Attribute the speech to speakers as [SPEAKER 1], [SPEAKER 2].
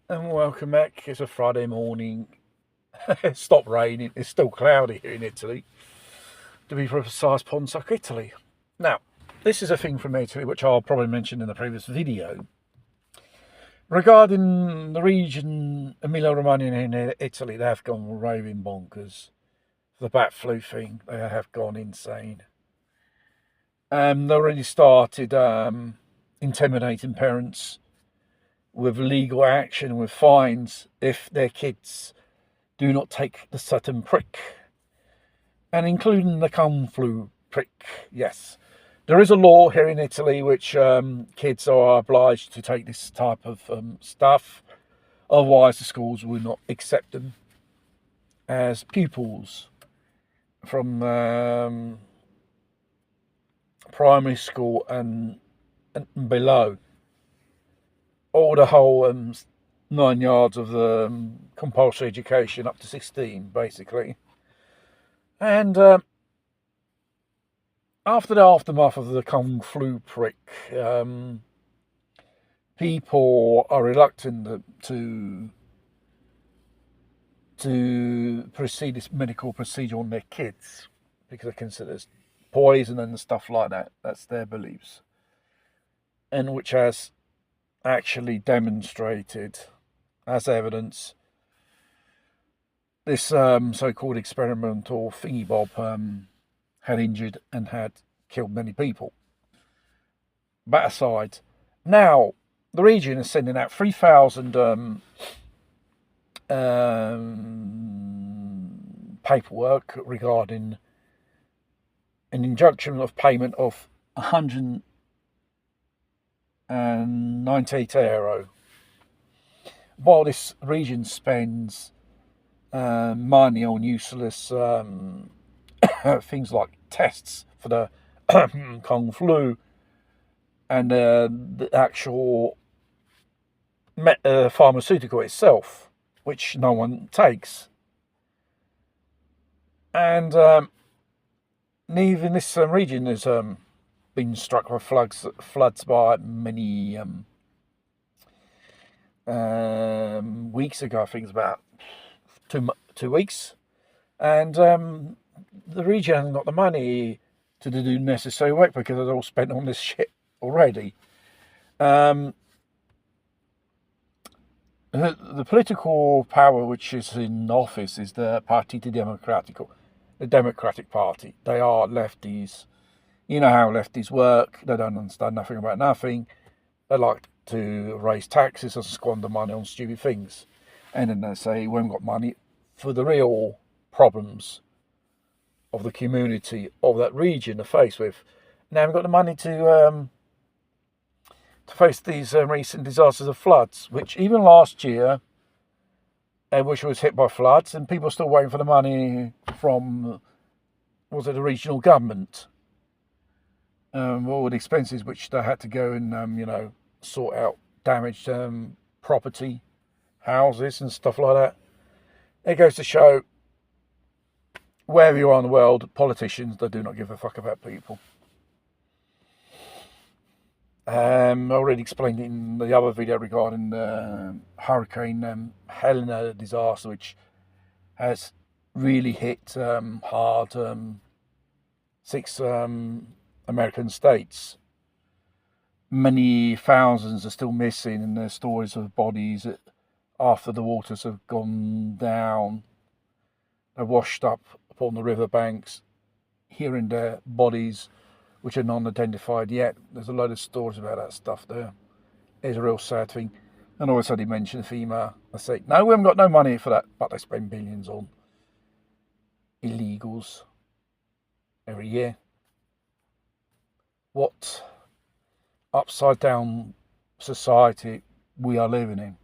[SPEAKER 1] And welcome back. It's a Friday morning. It stopped raining. It's still cloudy here in Italy. To be precise, Ponsac, Italy. Now, this is a thing from Italy which I'll probably mention in the previous video. Regarding the region Emilia-Romagna in Italy, they have gone raving bonkers. The bat flu thing, they have gone insane. They already started intimidating parents with legal action, with fines, if their kids do not take the certain prick. And including the kung flu prick, yes. There is a law here in Italy which kids are obliged to take this type of stuff. Otherwise, the schools will not accept them as pupils from primary school and below. Or the whole 9 yards of the compulsory education up to 16, basically. And after the aftermath of the kung flu prick, people are reluctant to proceed this medical procedure on their kids because they consider it poison and stuff like that. That's their beliefs, and which has actually demonstrated as evidence this so-called experimental thingy bob had injured and had killed many people. That aside, now the region is sending out 3,000 paperwork regarding an injunction of payment of 198 euro. While this region spends money on useless things like tests for the kung flu and the actual pharmaceutical itself, which no one takes. And even this region has been struck by floods by many weeks ago. I think it's about 2 weeks. And the region hasn't got the money to do necessary work because it's all spent on this shit already. The political power which is in office is the Partito Democratico, the Democratic Party. They are lefties. You know how lefties work. They don't understand nothing about nothing. They like to raise taxes and squander money on stupid things. And then they say, we haven't got money for the real problems of the community of that region are faced with. Now we've got the money to face these recent disasters of floods, which even last year, which was hit by floods, and people are still waiting for the money from, was it the regional government? All the expenses which they had to go and, sort out damaged property, houses and stuff like that. It goes to show, wherever you are in the world, politicians, they do not give a fuck about people. I already explained it in the other video regarding the Hurricane Helena disaster, which has really hit hard 6 American states. Many thousands are still missing, and there's stories of bodies after the waters have gone down. They're washed up upon the riverbanks, here and there, bodies which are non-identified yet. There's a load of stories about that stuff there. It's a real sad thing. And also they mention FEMA. They say, no, we haven't got no money for that, but they spend billions on illegals every year. What upside down society we are living in.